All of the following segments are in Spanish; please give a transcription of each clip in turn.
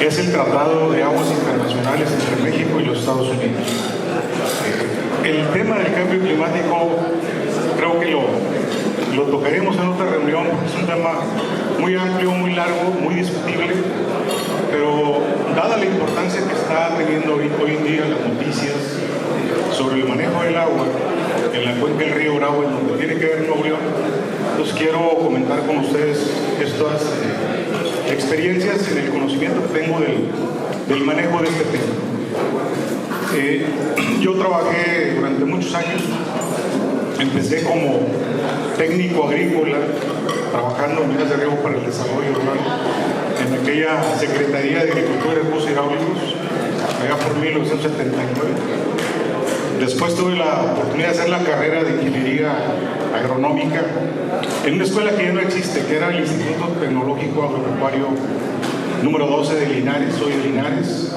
es el Tratado de Aguas Internacionales entre México y los Estados Unidos. El tema del cambio climático creo que lo tocaremos en otra reunión, es un tema muy amplio, muy largo, muy discutible, pero dada la importancia que está teniendo hoy en día las noticias sobre el manejo del agua en la cuenca del río Bravo, en donde tiene que ver Nuevo León, pues quiero comentar con ustedes estas experiencias en el conocimiento que tengo del manejo de este tema. Yo trabajé durante muchos años, empecé como técnico agrícola, trabajando en minas de riego para el desarrollo rural, en aquella Secretaría de Agricultura y Recursos Hidráulicos, allá por 1979. Después tuve la oportunidad de hacer la carrera de Ingeniería Agronómica en una escuela que ya no existe, que era el Instituto Tecnológico Agropecuario número 12 de Linares, soy de Linares,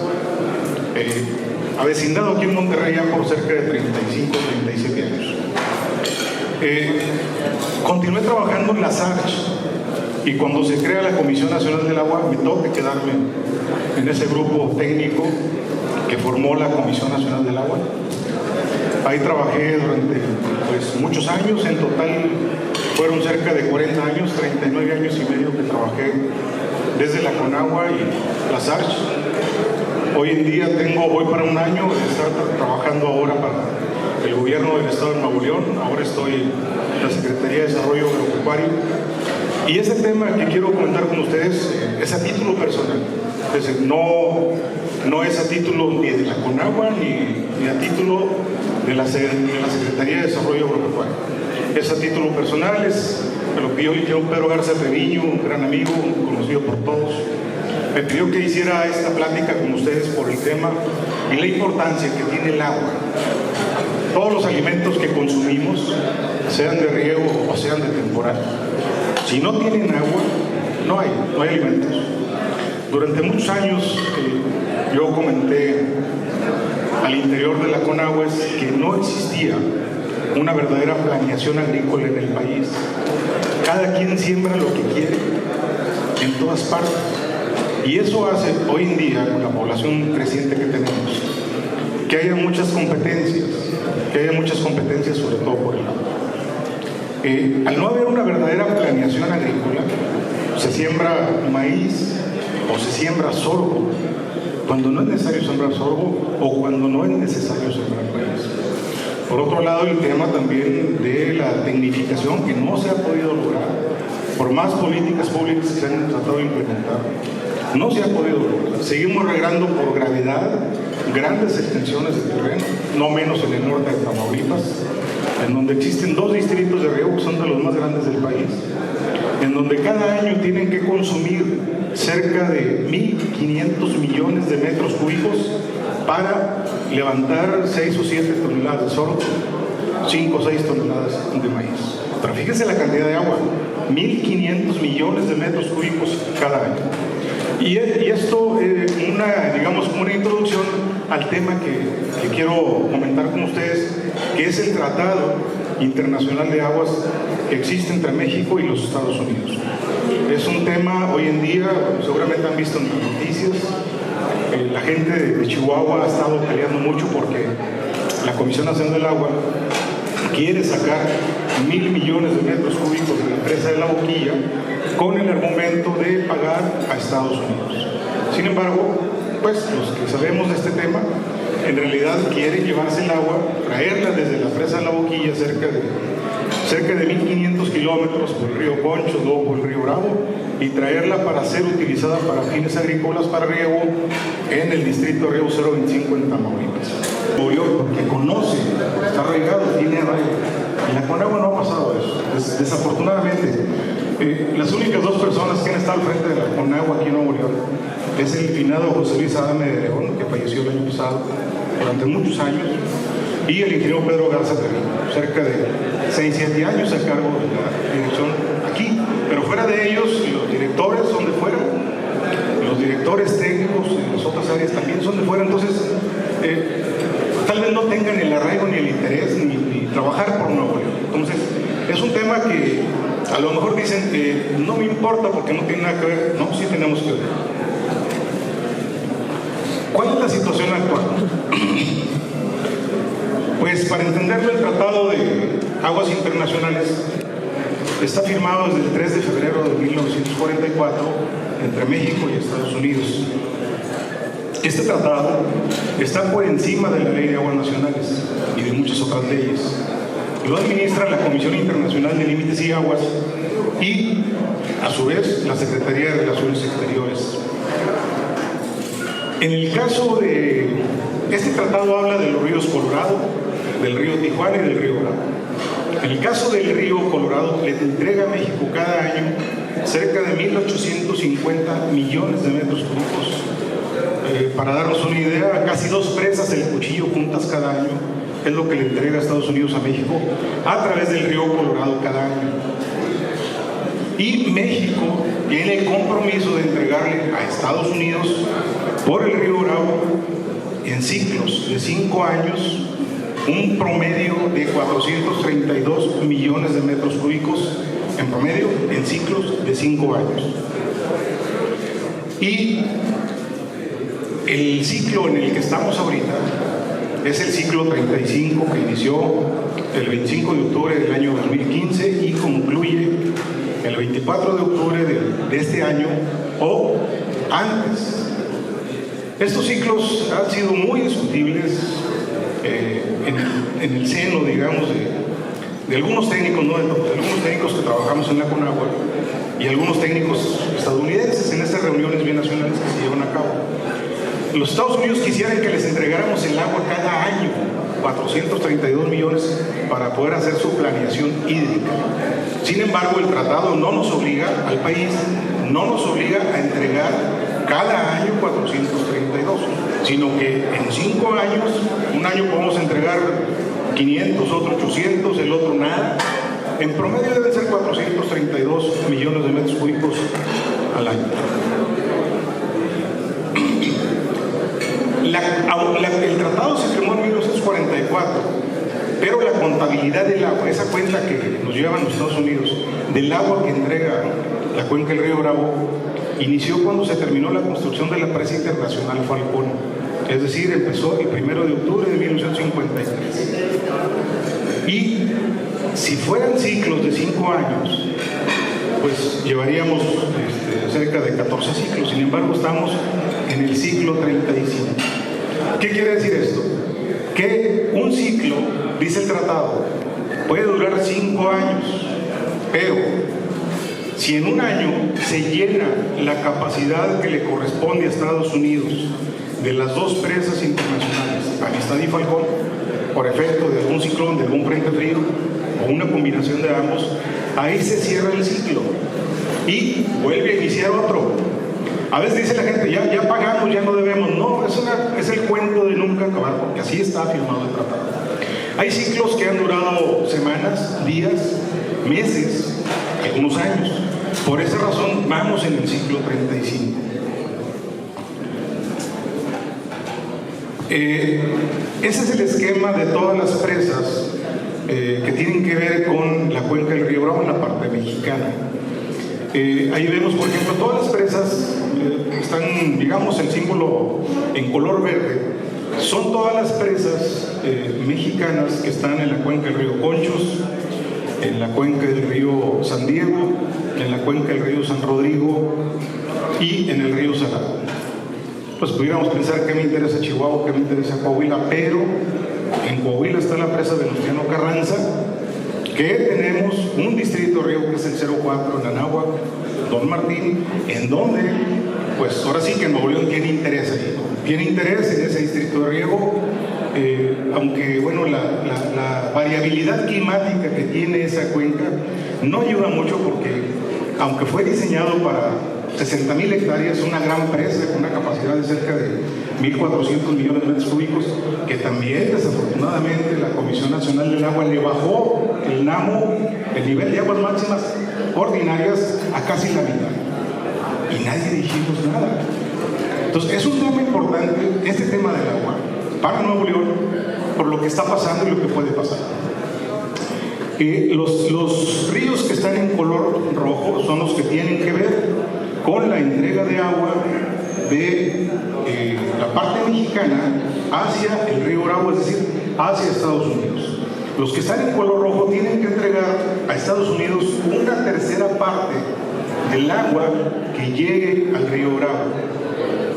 avecindado aquí en Monterrey ya por cerca de 35, 37 años. Continué trabajando en la SARCH y cuando se crea la Comisión Nacional del Agua me toca quedarme en ese grupo técnico que formó la Comisión Nacional del Agua. Ahí trabajé durante muchos años, en total fueron cerca de 40 años, 39 años y medio que trabajé desde la CONAGUA y la SARCH. Hoy en día voy para un año de estar trabajando ahora para el gobierno del Estado de Nuevo León. Ahora estoy en la Secretaría de Desarrollo Agropecuario. Y ese tema que quiero comentar con ustedes es a título personal. Es decir, no es a título ni de la CONAGUA ni a título de la Secretaría de Desarrollo Agropecuario. Es a título personal, me lo pidió Pedro Garza Treviño, un gran amigo, conocido por todos. Me pidió que hiciera esta plática con ustedes por el tema y la importancia que tiene el agua. Todos los alimentos que consumimos, sean de riego o sean de temporal, si no tienen agua, no hay alimentos. Durante muchos años yo comenté al interior de la CONAGUA que no existía una verdadera planeación agrícola en el país. Cada quien siembra lo que quiere en todas partes. Y eso hace hoy en día, con la población creciente que tenemos, que haya muchas competencias sobre todo por el agua. Al no haber una verdadera planeación agrícola, se siembra maíz o se siembra sorgo cuando no es necesario sembrar sorgo o cuando no es necesario sembrar maíz. Por otro lado, el tema también de la tecnificación que no se ha podido lograr, por más políticas públicas que se han tratado de implementar, no se ha podido lograr. Seguimos regando por gravedad grandes extensiones de terreno, no menos en el norte de Tamaulipas, en donde existen 2 distritos de riego que son de los más grandes del país, en donde cada año tienen que consumir cerca de 1.500 millones de metros cúbicos para levantar 6 o 7 toneladas de sorgo, 5 o 6 toneladas de maíz. Pero fíjense la cantidad de agua, 1.500 millones de metros cúbicos cada año. Y esto, una introducción al tema que quiero comentar con ustedes, que es el Tratado Internacional de Aguas que existe entre México y los Estados Unidos. Es un tema hoy en día, seguramente han visto en las noticias, la gente de Chihuahua ha estado peleando mucho porque la Comisión Nacional del Agua quiere sacar 1.000 millones de metros cúbicos de la presa de La Boquilla con el argumento de pagar a Estados Unidos. Sin embargo, los que sabemos de este tema, en realidad quieren llevarse el agua, traerla desde la presa de La Boquilla, cerca de 1.500 kilómetros por el río Concho, luego por el río Bravo, y traerla para ser utilizada para fines agrícolas para riego en el distrito Río 025 en Tamaulipas. Porque conoce, está arraigado, tiene arraigo. En la CONAGUA no ha pasado eso, desafortunadamente. Las únicas 2 personas que han estado al frente de la CONAGUA aquí en Nuevo León es el finado José Luis Adame de León, que falleció el año pasado durante muchos años, y el ingeniero Pedro Garza Treviño, cerca de 6-7 años a cargo de la dirección aquí. Pero fuera de ellos, los directores son de fuera, los directores técnicos en las otras áreas también son de fuera. Entonces, tal vez no tengan el arraigo ni el interés ni trabajar por Nuevo León. Entonces, es un tema que a lo mejor dicen no me importa porque no tiene nada que ver. No, sí tenemos que ver. ¿Cuál es la situación actual? Pues para entenderlo, el Tratado de Aguas Internacionales está firmado desde el 3 de febrero de 1944 entre México y Estados Unidos. Este tratado está por encima de la Ley de Aguas Nacionales y de muchas otras leyes. Lo administra la Comisión Internacional de Límites y Aguas y, a su vez, la Secretaría de Relaciones Exteriores. En el caso de este tratado habla de los ríos Colorado, del río Tijuana y del río Bravo. En el caso del río Colorado, le entrega a México cada año cerca de 1.850 millones de metros cúbicos. Para darnos una idea, casi 2 presas El Cuchillo juntas cada año es lo que le entrega Estados Unidos a México a través del río Colorado cada año. Y México tiene el compromiso de entregarle a Estados Unidos por el río Bravo en ciclos de 5 años un promedio de 432 millones de metros cúbicos en promedio en ciclos de 5 años. Y el ciclo en el que estamos ahorita es el ciclo 35 que inició el 25 de octubre del año 2015 y concluye el 24 de octubre de este año o antes. Estos ciclos han sido muy discutibles en el seno, digamos, de algunos técnicos, no de todos, de algunos técnicos que trabajamos en la Conagua y algunos técnicos estadounidenses en estas reuniones binacionales que se llevan a cabo. Los Estados Unidos quisieran que les entregáramos el agua cada año, 432 millones, para poder hacer su planeación hídrica. Sin embargo, el tratado no nos obliga, al país, no nos obliga a entregar cada año 432, sino que en 5 años, un año podemos entregar 500, otro 800, el otro nada. En promedio deben ser 432 millones de metros cúbicos al año. El tratado se firmó en 1944, pero la contabilidad del agua, esa cuenta que nos llevan los Estados Unidos, del agua que entrega la cuenca del río Bravo, inició cuando se terminó la construcción de la presa internacional Falcón, es decir, empezó el 1 de octubre de 1953. Y si fueran ciclos de 5 años, pues llevaríamos cerca de 14 ciclos. Sin embargo, estamos en el ciclo 35. ¿Qué quiere decir esto? Que un ciclo, dice el tratado, puede durar 5 años, pero si en un año se llena la capacidad que le corresponde a Estados Unidos de las 2 presas internacionales, Amistad y Falcón, por efecto de algún ciclón, de algún frente frío o una combinación de ambos, ahí se cierra el ciclo y vuelve a iniciar otro. A veces dice la gente, ya pagamos, ya no debemos. No, es el cuento de nunca acabar, porque así está firmado el tratado. Hay ciclos que han durado semanas, días, meses, algunos años. Por esa razón vamos en el ciclo 35. Ese es el esquema de todas las presas que tienen que ver con la cuenca del río Bravo en la parte mexicana. Ahí vemos, por ejemplo, todas las presas están, digamos, el símbolo en color verde. Son todas las presas mexicanas que están en la cuenca del río Conchos, en la cuenca del río San Diego, en la cuenca del río San Rodrigo y en el río Salado. Pues pudiéramos pensar qué me interesa Chihuahua, qué me interesa Coahuila, pero en Coahuila está la presa de Venustiano Carranza, que tenemos un distrito de riego que es el 04 en Anáhuac, Don Martín, en donde, pues ahora sí que Nuevo León tiene interés ahí, ¿no? Tiene interés en ese distrito de riego, aunque bueno, la variabilidad climática que tiene esa cuenca no ayuda mucho porque, aunque fue diseñado para 60,000 hectáreas, una gran presa con una capacidad de cerca de 1.400 millones de metros cúbicos, que también desafortunadamente la Comisión Nacional del Agua le bajó el NAMO, el nivel de aguas máximas ordinarias, a casi la mitad. Y nadie dijimos nada. Entonces es un tema importante, este tema del agua, para Nuevo León, por lo que está pasando y lo que puede pasar. Los ríos que están en color rojo son los que tienen que ver con la entrega de agua de la parte mexicana hacia el río Bravo, es decir, hacia Estados Unidos. Los que están en color rojo tienen que entregar a Estados Unidos una tercera parte del agua que llegue al río Bravo.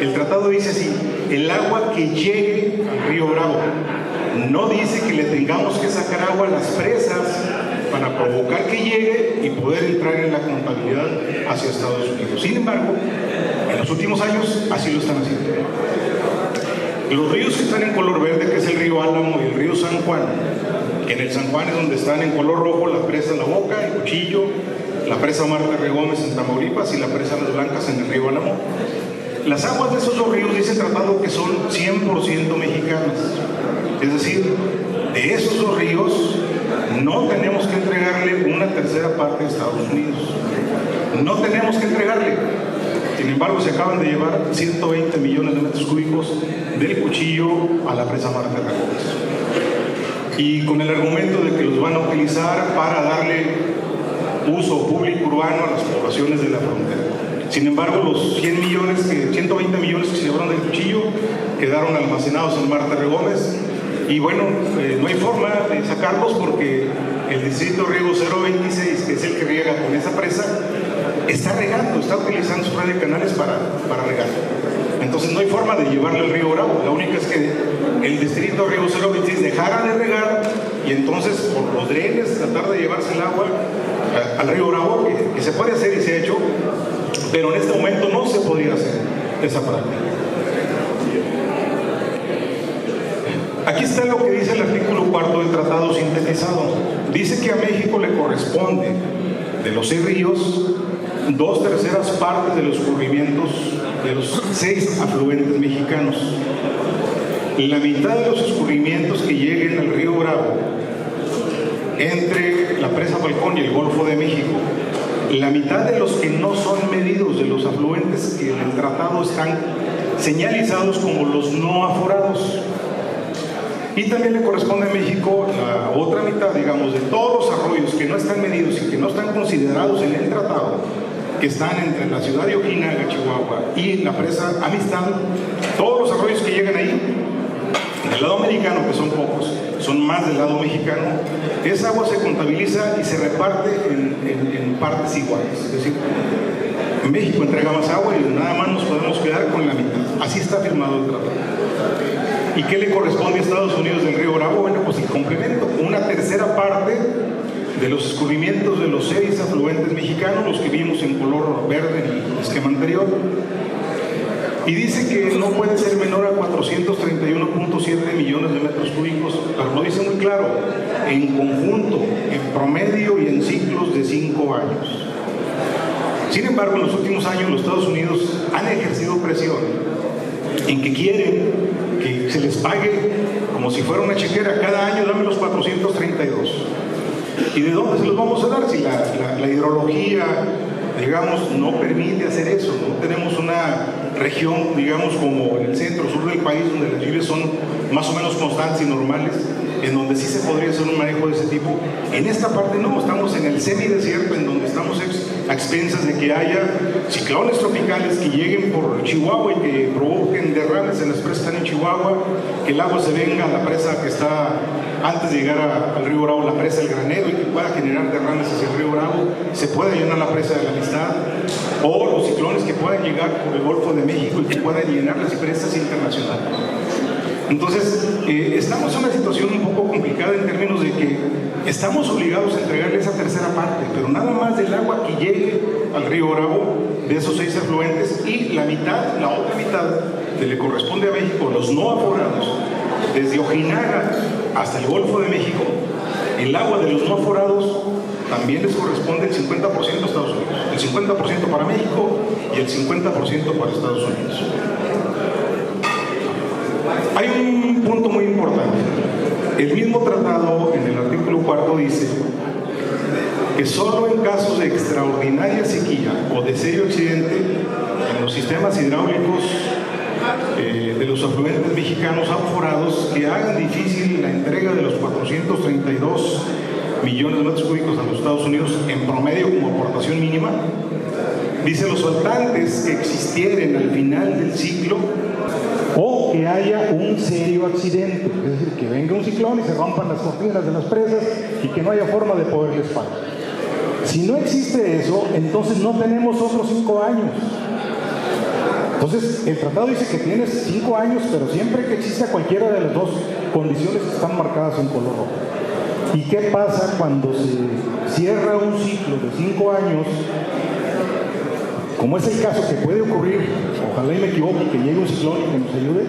El tratado dice así: el agua que llegue al río Bravo. No dice que le tengamos que sacar agua a las presas para provocar que llegue y poder entrar en la contabilidad hacia Estados Unidos. Sin embargo, en los últimos años así lo están haciendo. Los ríos que están en color verde, que es el río Álamo y el río San Juan, en el San Juan es donde están en color rojo la presa La Boca, el Cuchillo, la presa Marta R. Gómez en Tamaulipas y la presa Las Blancas en el río Álamo. Las aguas de esos dos ríos dice el tratado que son 100% mexicanas. Es decir, de esos dos ríos no tenemos que entregarle una tercera parte a Estados Unidos. No tenemos que entregarle. Sin embargo, se acaban de llevar 120 millones de metros cúbicos del Cuchillo a la presa Marta R. Gómez. Y con el argumento de que los van a utilizar para darle uso público urbano a las poblaciones de la frontera. Sin embargo, los 120 millones que se llevaron del Cuchillo quedaron almacenados en Marta R. Gómez. Y bueno, no hay forma de sacarlos porque el distrito riego 026, que es el que riega con esa presa, está regando, está utilizando su red de canales para regar. Entonces no hay forma de llevarle al río Bravo. La única es que el distrito riego 026 dejara de regar y entonces por los drenes tratar de llevarse el agua al río Bravo, que se puede hacer y se ha hecho, pero en este momento no se podría hacer esa práctica. Aquí está lo que dice el artículo 4 del tratado sintetizado. Dice que a México le corresponde, de los 6 ríos, 2/3 partes de los escurrimientos de los 6 afluentes mexicanos. La mitad de los escurrimientos que lleguen al río Bravo, entre la presa Falcón y el Golfo de México, la mitad de los que no son medidos, de los afluentes que en el tratado están señalizados como los no aforados. Y también le corresponde a México la otra mitad, digamos, de todos los arroyos que no están medidos y que no están considerados en el tratado, que están entre la ciudad de Ojinaga, Chihuahua, y la presa Amistad. Todos los arroyos que llegan ahí, del lado americano, que son pocos, son más del lado mexicano, esa agua se contabiliza y se reparte en partes iguales. Es decir, México entrega más agua y nada más nos podemos quedar con la mitad. Así está firmado el tratado. ¿Y qué le corresponde a Estados Unidos del río Bravo? Bueno, pues el complemento, una tercera parte de los escurrimientos de los 6 afluentes mexicanos, los que vimos en color verde en el esquema anterior. Y dice que no puede ser menor a 431.7 millones de metros cúbicos, pero lo dice muy claro, en conjunto, en promedio y en ciclos de 5 años. Sin embargo, en los últimos años los Estados Unidos han ejercido presión en que quieren que se les pague como si fuera una chequera. Cada año dame los 432. ¿Y de dónde se los vamos a dar? Si la hidrología, digamos, no permite hacer eso. No tenemos una región, digamos, como en el centro sur del país, donde las lluvias son más o menos constantes y normales, en donde sí se podría hacer un manejo de ese tipo. En esta parte no, estamos en el semidesierto, en donde estamos a expensas de que haya ciclones tropicales que lleguen por Chihuahua y que provoquen derrames en las presas que están en Chihuahua, que el agua se venga a la presa que está antes de llegar al río Bravo, la presa del Granero, y que pueda generar derrames hacia el río Bravo, se pueda llenar la presa de la Amistad, o los ciclones que puedan llegar por el Golfo de México y que puedan llenar las presas internacionales. Entonces, estamos en una situación un poco complicada en términos de que estamos obligados a entregarle esa tercera parte, pero nada más del agua que llegue al río Bravo, de esos 6 afluentes, y la otra mitad que le corresponde a México, los no aforados, desde Ojinaga hasta el Golfo de México, el agua de los no aforados también les corresponde el 50% a Estados Unidos, el 50% para México y el 50% para Estados Unidos. Hay un punto muy importante. El mismo tratado, en el artículo 4, dice que solo en casos de extraordinaria sequía o de serio accidente en los sistemas hidráulicos de los afluentes mexicanos aforados que hagan difícil la entrega de los 432 millones de metros cúbicos a los Estados Unidos en promedio como aportación mínima, Dice los faltantes que existieren al final del ciclo o que haya un serio accidente, es decir, que venga un ciclón y se rompan las cortinas de las presas y que no haya forma de poderles pagar. Si no existe eso, entonces no tenemos otros 5 años. Entonces, el tratado dice que tienes 5 años, pero siempre que exista cualquiera de las dos condiciones que están marcadas en color rojo. ¿Y qué pasa cuando se cierra un ciclo de 5 años? Como es el caso que puede ocurrir, ojalá y me equivoque, que llegue un ciclón y que nos ayude,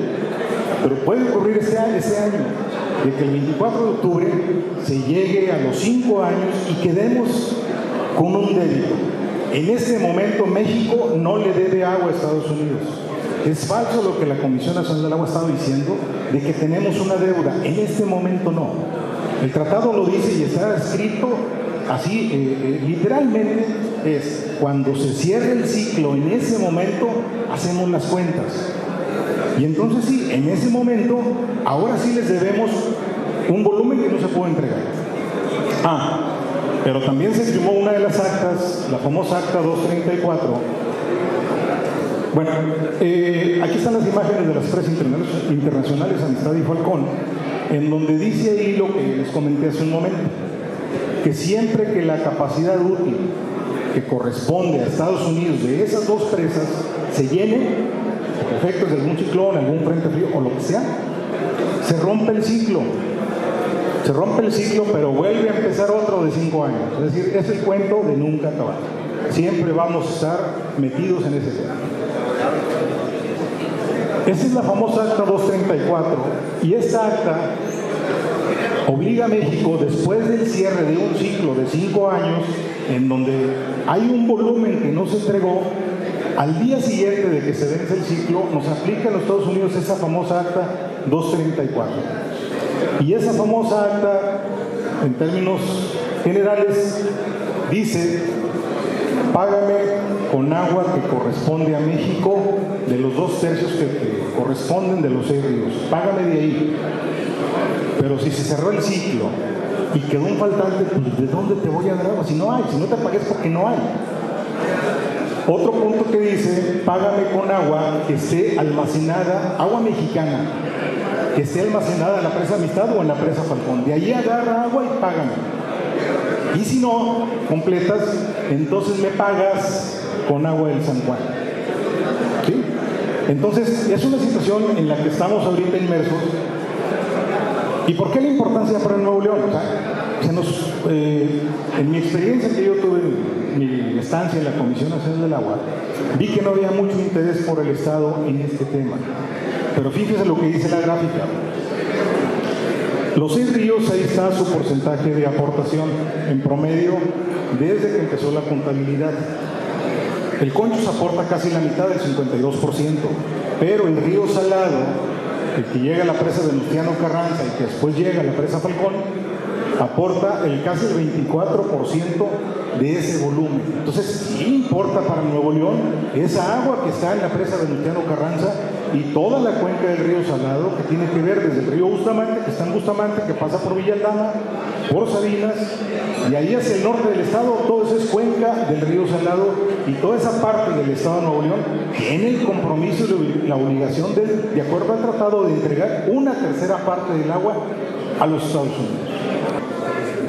pero puede ocurrir este año, de que el 24 de octubre se llegue a los 5 años y quedemos con un débito. En este momento México no le debe agua a Estados Unidos. Es falso lo que la Comisión Nacional del Agua ha estado diciendo, de que tenemos una deuda. En este momento no. El tratado lo dice y está escrito así, literalmente es, cuando se cierre el ciclo, en ese momento hacemos las cuentas. Y entonces sí, en ese momento, ahora sí les debemos un volumen que no se puede entregar. Pero también se firmó una de las actas, la famosa acta 234. Bueno, aquí están las imágenes de las presas internacionales Amistad y Falcón, en donde dice ahí lo que les comenté hace un momento, que siempre que la capacidad útil que corresponde a Estados Unidos de esas dos presas se llene, por efectos de algún ciclón, algún frente frío o lo que sea, se rompe el ciclo. Se rompe el ciclo, pero vuelve a empezar otro de 5 años. Es decir, es el cuento de nunca acabar. Siempre vamos a estar metidos en ese tema. Esa es la famosa acta 234, y esta acta obliga a México, después del cierre de un ciclo de 5 años, en donde hay un volumen que no se entregó, al día siguiente de que se vence el ciclo, nos aplica a los Estados Unidos esa famosa acta 234. Y esa famosa acta, en términos generales, dice: págame con agua que corresponde a México de los 2/3 que corresponden de los 6 ríos. Págame de ahí. Pero si se cerró el ciclo y quedó un faltante, pues ¿de dónde te voy a dar agua? Si no hay, si no te pagué es porque no hay. Otro punto que dice: págame con agua que esté almacenada, agua mexicana, que esté almacenada en la presa Amistad o en la presa Falcón. De ahí agarra agua y págame. Y si no completas, entonces me pagas con agua del San Juan. ¿Sí? Entonces, es una situación en la que estamos ahorita inmersos. ¿Y por qué la importancia para Nuevo León? O sea, en mi experiencia que yo tuve en mi estancia en la Comisión Nacional del Agua, vi que no había mucho interés por el Estado en este tema. Pero fíjese lo que dice la gráfica. Los 6 ríos, ahí está su porcentaje de aportación en promedio desde que empezó la contabilidad. El Conchos aporta casi la mitad, del 52%, pero el río Salado, el que llega a la presa Venustiano Carranza y que después llega a la presa Falcón, aporta casi el 24% de ese volumen. Entonces, sí importa para Nuevo León esa agua que está en la presa Venustiano Carranza y toda la cuenca del río Salado, que tiene que ver desde el río Bustamante, que está en Bustamante, que pasa por Villa Aldama, por Sabinas, y ahí hacia el norte del estado, todo eso es cuenca del río Salado, y toda esa parte del estado de Nuevo León tiene el compromiso y la obligación, de acuerdo al tratado, de entregar 1/3 parte del agua a los Estados Unidos.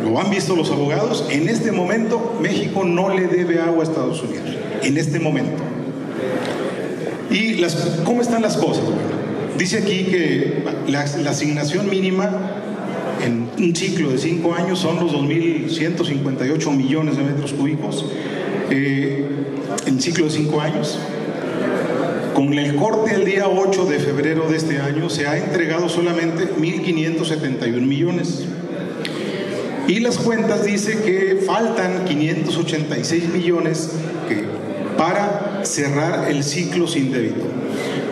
Lo han visto los abogados. En este momento México no le debe agua a Estados Unidos, en este momento. ¿Y cómo están las cosas? Bueno, dice aquí que la asignación mínima en un ciclo de 5 años son los 2.158 millones de metros cúbicos en ciclo de 5 años. Con el corte el día 8 de febrero de este año se ha entregado solamente 1.571 millones. Y las cuentas dice que faltan 586 millones para cerrar el ciclo sin débito.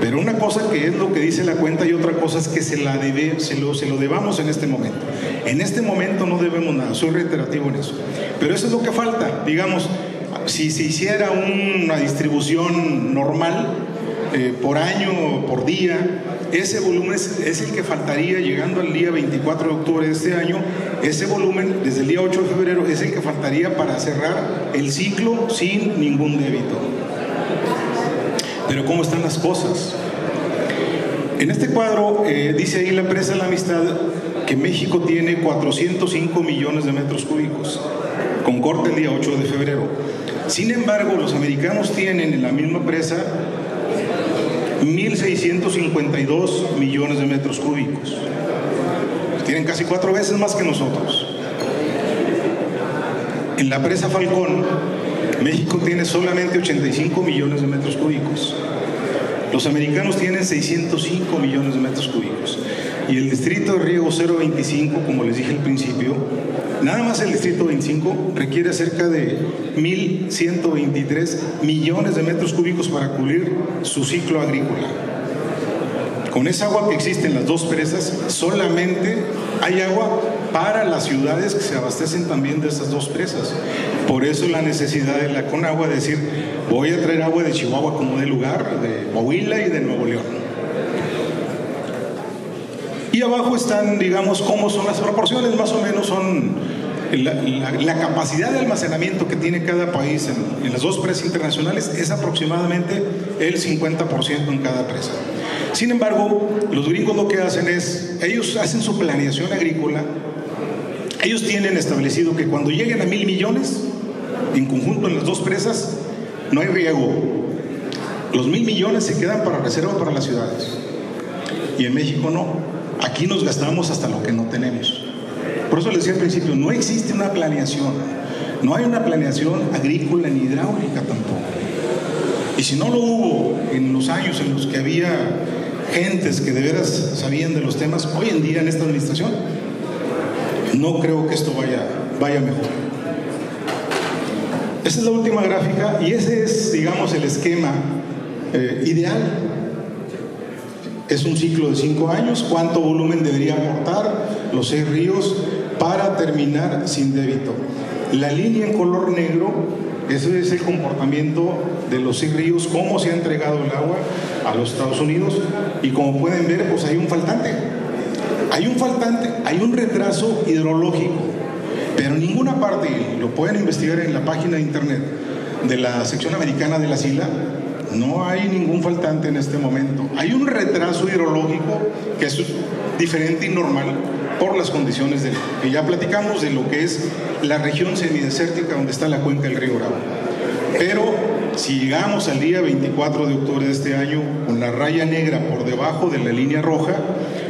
Pero una cosa que es lo que dice la cuenta y otra cosa es que se lo debamos en este momento. En este momento no debemos nada, soy reiterativo en eso. Pero eso es lo que falta. Digamos, si se hiciera una distribución normal, por año o por día, ese volumen es el que faltaría llegando al día 24 de octubre de este año. Ese volumen desde el día 8 de febrero es el que faltaría para cerrar el ciclo sin ningún débito. Pero ¿cómo están las cosas? En este cuadro dice ahí la empresa La Amistad que México tiene 405 millones de metros cúbicos, con corte el día 8 de febrero. Sin embargo, los americanos tienen en la misma presa 1.652 millones de metros cúbicos. Tienen casi 4 veces más que nosotros. En la presa Falcón, México tiene solamente 85 millones de metros cúbicos. Los americanos tienen 605 millones de metros cúbicos. Y el distrito de riego 025, como les dije al principio, nada más el distrito 25 requiere cerca de 1.123 millones de metros cúbicos para cubrir su ciclo agrícola. Con esa agua que existe en las dos presas, solamente hay agua para las ciudades que se abastecen también de esas dos presas. Por eso la necesidad de la Conagua de decir, voy a traer agua de Chihuahua como de lugar, de Coahuila y de Nuevo León. Y abajo están, digamos, cómo son las proporciones, más o menos son la capacidad de almacenamiento que tiene cada país en las dos presas internacionales es aproximadamente el 50% en cada presa. Sin embargo, los gringos lo que hacen es, ellos hacen su planeación agrícola, ellos tienen establecido que cuando lleguen a 1.000 millones, en conjunto en las dos presas, no hay riego. Los 1.000 millones se quedan para reserva para las ciudades. Y en México no. Aquí nos gastamos hasta lo que no tenemos. Por eso les decía al principio, no existe una planeación. No hay una planeación agrícola ni hidráulica tampoco. Y si no lo hubo en los años en los que había gentes que de veras sabían de los temas, hoy en día en esta administración, no creo que esto vaya mejor. Esa es la última gráfica y ese es, digamos, el esquema ideal. Es un ciclo de 5 años. ¿Cuánto volumen debería aportar los 6 ríos para terminar sin débito? La línea en color negro, ese es el comportamiento de los 6 ríos, cómo se ha entregado el agua a los Estados Unidos. Y como pueden ver, pues hay un faltante. Hay un retraso hidrológico. Pero en ninguna parte, lo pueden investigar en la página de internet de la sección americana de la SILA, no hay ningún faltante en este momento. Hay un retraso hidrológico que es diferente y normal por las condiciones que ya platicamos de lo que es la región semidesértica donde está la cuenca del río Bravo. Pero si llegamos al día 24 de octubre de este año con la raya negra por debajo de la línea roja,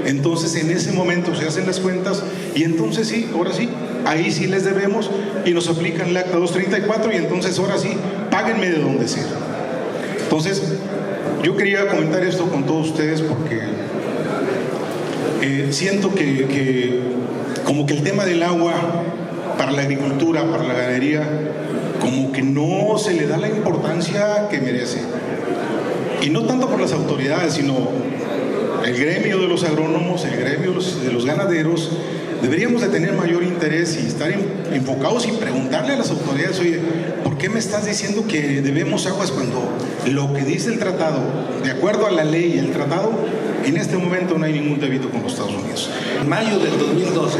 entonces en ese momento se hacen las cuentas y entonces sí, ahora sí, ahí sí les debemos y nos aplican la acta 234 y entonces ahora sí, páguenme de donde sea. Entonces, yo quería comentar esto con todos ustedes porque siento que como que el tema del agua para la agricultura, para la ganadería, como que no se le da la importancia que merece. Y no tanto por las autoridades, sino el gremio de los agrónomos, el gremio de los ganaderos, deberíamos de tener mayor interés y estar enfocados y preguntarle a las autoridades, oye, ¿por qué me estás diciendo que debemos aguas cuando lo que dice el tratado, de acuerdo a la ley y el tratado, en este momento no hay ningún débito con los Estados Unidos? En mayo del 2012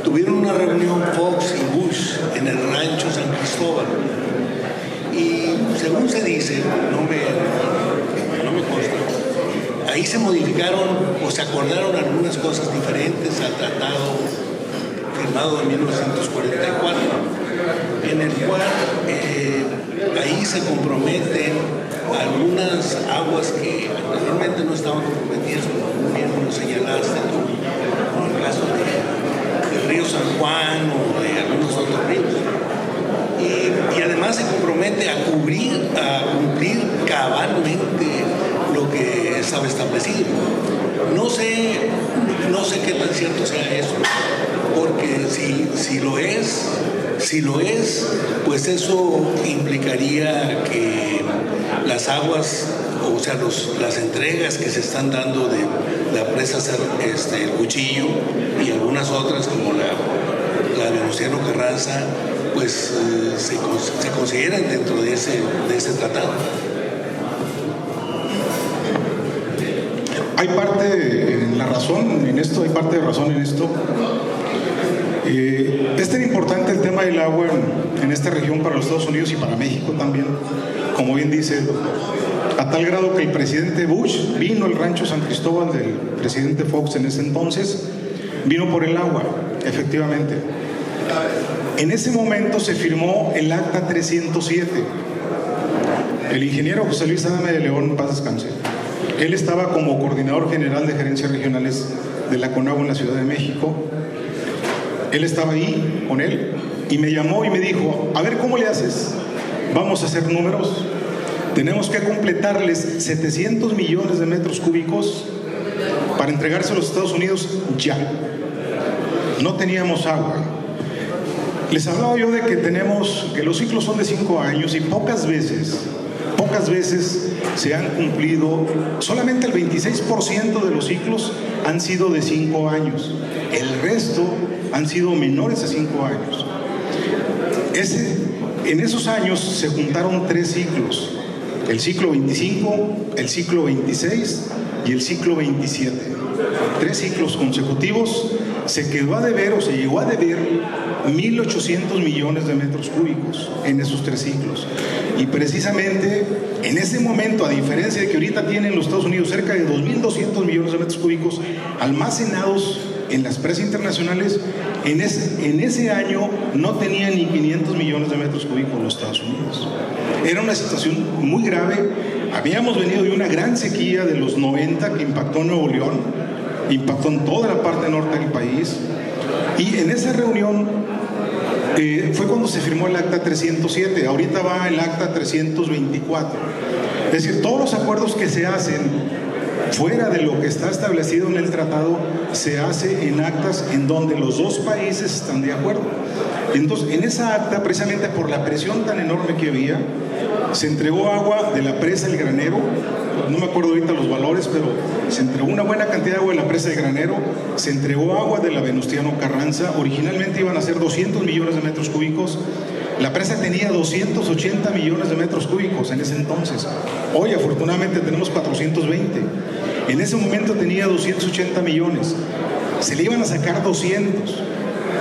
tuvieron una reunión Fox y Bush en el rancho San Cristóbal y según se dice, no me consta, ahí se modificaron o se acordaron algunas cosas diferentes al tratado firmado en 1944, en el cual ahí se comprometen algunas aguas que anteriormente no estaban comprometidas, como bien lo señalaste, como el caso del río San Juan o de algunos otros ríos. Y además se compromete a cumplir cabalmente lo que estaba establecido. No sé qué tan cierto sea eso, porque si lo es, pues eso implicaría que las aguas, o sea, las entregas que se están dando de la presa El Cuchillo y algunas otras como la Venustiano Carranza, pues se consideran dentro de ese tratado. Hay parte de razón en esto. Es tan importante el tema del agua en esta región para los Estados Unidos y para México también, como bien dice el doctor, a tal grado que el presidente Bush vino al rancho San Cristóbal del presidente Fox en ese entonces, vino por el agua, efectivamente. En ese momento se firmó el Acta 307. El ingeniero José Luis Adame de León, paz descanse, él estaba como coordinador general de gerencias regionales de la CONAGUA en la Ciudad de México. Él estaba ahí con él y me llamó y me dijo, a ver, ¿cómo le haces? Vamos a hacer números. Tenemos que completarles 700 millones de metros cúbicos para entregarse a los Estados Unidos ya. No teníamos agua. Les hablaba yo de que los ciclos son de 5 años y pocas veces se han cumplido, solamente el 26% de los ciclos han sido de 5 años. El resto han sido menores de 5 años. En esos años se juntaron 3 ciclos, el ciclo 25, el ciclo 26 y el ciclo 27. 3 ciclos consecutivos. Se quedó a deber o se llegó a deber 1.800 millones de metros cúbicos en esos 3 ciclos. Y precisamente en ese momento, a diferencia de que ahorita tienen los Estados Unidos cerca de 2.200 millones de metros cúbicos almacenados en las presas internacionales, en ese año no tenían ni 500 millones de metros cúbicos los Estados Unidos. Era una situación muy grave. Habíamos venido de una gran sequía de los 90 que impactó en Nuevo León, impactó en toda la parte norte del país, y en esa reunión fue cuando se firmó el Acta 307. Ahorita va el Acta 324. Es decir, todos los acuerdos que se hacen fuera de lo que está establecido en el tratado se hace en actas en donde los dos países están de acuerdo. Entonces, en esa acta, precisamente por la presión tan enorme que había, se entregó agua de la presa El Granero. No me acuerdo ahorita los valores, pero se entregó una buena cantidad de agua de la presa El Granero, se entregó agua de la Venustiano Carranza. Originalmente iban a ser 200 millones de metros cúbicos. La presa tenía 280 millones de metros cúbicos en ese entonces. Hoy, afortunadamente, tenemos 420. En ese momento tenía 280 millones. Se le iban a sacar 200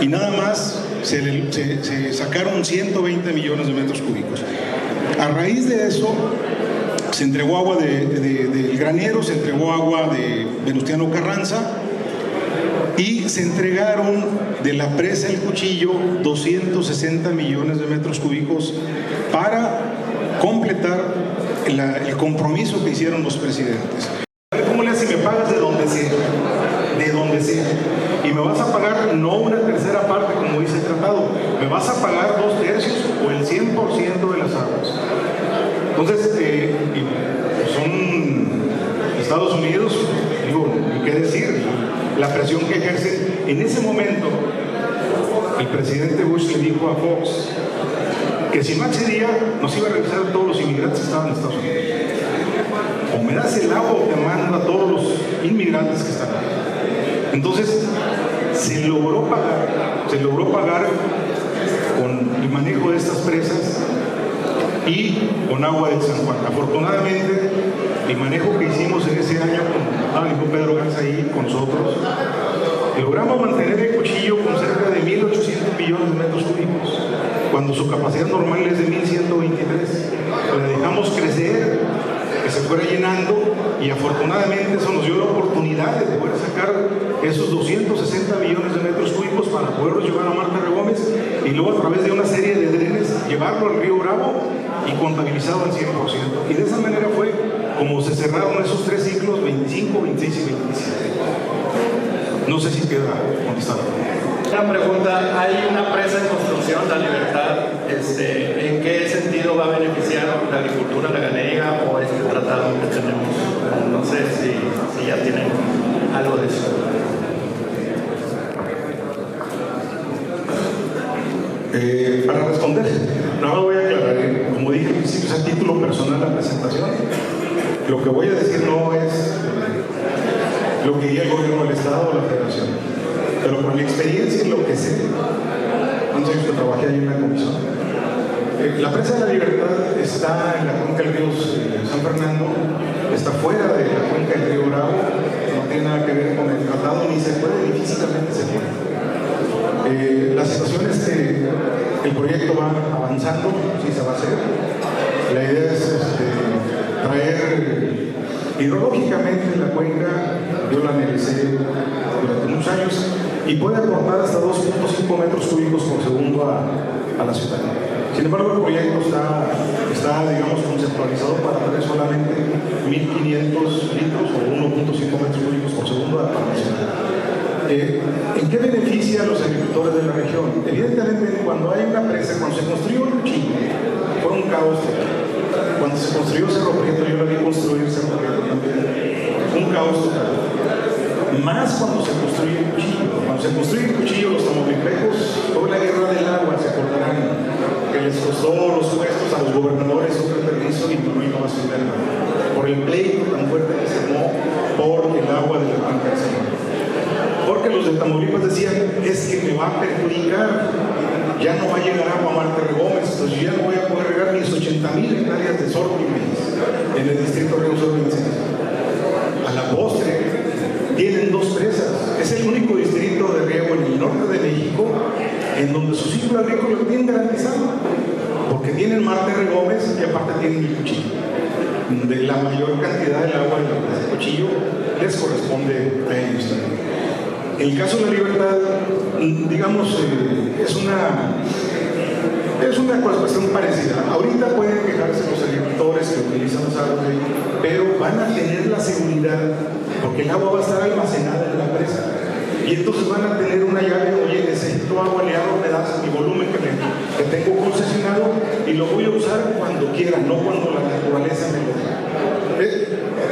y nada más se sacaron 120 millones de metros cúbicos. A raíz de eso, se entregó agua del Granero, se entregó agua de Venustiano Carranza y se entregaron de la presa El Cuchillo 260 millones de metros cúbicos para completar el compromiso que hicieron los presidentes. ¿Cómo le haces si me pagas de donde sea? De donde sea. Y me vas a pagar no una tercera parte como dice el tratado, me vas a pagar 2/3 o el 100% de las aguas. Entonces, son Estados Unidos, digo, ¿qué decir? La presión que ejercen. En ese momento, el presidente Bush le dijo a Fox que si no accedía, nos iba a revisar a todos los inmigrantes que estaban en Estados Unidos. O me das el agua o te mando a todos los inmigrantes que están ahí. Entonces, se logró pagar con el manejo de estas presas y con agua del San Juan. Afortunadamente, el manejo que hicimos en ese año, como dijo Pedro Garza ahí con nosotros, logramos mantener El Cuchillo con cerca de 1.800 millones de metros cúbicos, cuando su capacidad normal es de 1.123. Le dejamos crecer, que se fuera llenando, y afortunadamente eso nos dio la oportunidad de poder sacar esos 260 millones de metros cúbicos para poderlos llevar a Marta de Gómez y luego a través de una serie de drenes llevarlo al río Bravo y contabilizado al 100%. Y de esa manera fue como se cerraron esos 3 ciclos, 25, 26 y 27. No sé si queda contestado. Una pregunta, hay una presa en construcción, La Libertad, ¿en qué sentido va a beneficiar la agricultura, la ganadería o este tratado que tenemos? No sé si ya tienen algo de eso. Para responder, no voy a aclarar, como dije al principio, es a título personal la presentación. Lo que voy a decir no es lo que diría el gobierno del Estado o la Federación, pero por mi experiencia y lo que sé, cuántos años que trabajé ahí en la comisión. La presa de La Libertad está en la cuenca del río San Fernando, está fuera de la cuenca del río Bravo, no tiene nada que ver con el tratado, ni se puede, ni físicamente se puede. avanzando, sí se va a hacer. La idea es traer hidrológicamente la cuenca, yo la analicé durante muchos años, y puede aportar hasta 2.5 metros cúbicos por segundo a la ciudad. Sin embargo, el proyecto está digamos, conceptualizado para traer solamente 1.500 litros o 1.5 metros cúbicos por segundo a la ciudad. ¿En qué beneficia a los agricultores de la región? Evidentemente, cuando hay una presa, cuando se construyó el Cuchillo, fue un caos. Cuando se construyó Cerro Prieto, yo la vi construir Cerro Prieto también, un caos total. Más cuando se construye el Cuchillo. Cuando se construye el Cuchillo, los tamaulipecos, toda la guerra del agua, se acordarán, que les costó los puestos a los gobernadores sobre permiso y no iba a subir por el pleito tan fuerte que se armó por el agua de la cuenca del Señor. Porque los de Tamaulipas decían, es que me va a perjudicar, ya no va a llegar agua a Marte Gómez, entonces yo ya no voy a poder regar mis 80,000 hectáreas de sorgo y maíz en el distrito Río Sur 26. A la postre, tienen 2 presas. Es el único distrito de riego en el norte de México en donde su ciclo agrícola lo tienen garantizado, porque tienen Marte Gómez y aparte tienen el Cuchillo. De la mayor cantidad del agua en la presa de Cuchillo les corresponde a ellos también. El caso de la Libertad, digamos, es una cuestión parecida. Ahorita pueden quejarse los agricultores que utilizan las aguas de ahí, pero van a tener la seguridad, porque el agua va a estar almacenada en la presa. Y entonces van a tener una llave, oye, necesito agua, le hago pedazos mi volumen que tengo concesionado y lo voy a usar cuando quiera, no cuando la naturaleza me lo dé.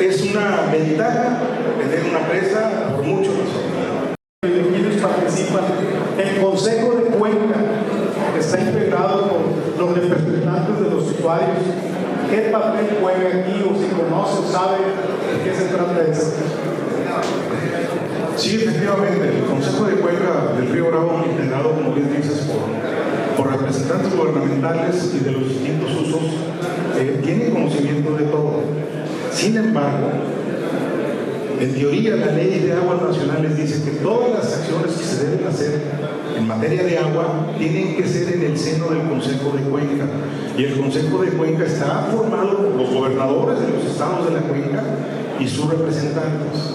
Es una ventaja tener una presa por muchas razones. Quienes participan, el Consejo de Cuenca está integrado por los representantes de los usuarios. ¿Qué papel juega aquí o si conoce o sabe de qué se trata esto? Sí, efectivamente, el Consejo de Cuenca del Río Bravo, integrado, como bien dices, por representantes gubernamentales y de los distintos usos, tiene conocimiento de todo. Sin embargo, en teoría, la ley de aguas nacionales dice que todas las acciones que se deben hacer en materia de agua tienen que ser en el seno del Consejo de Cuenca. Y el Consejo de Cuenca está formado por los gobernadores de los estados de la cuenca y sus representantes.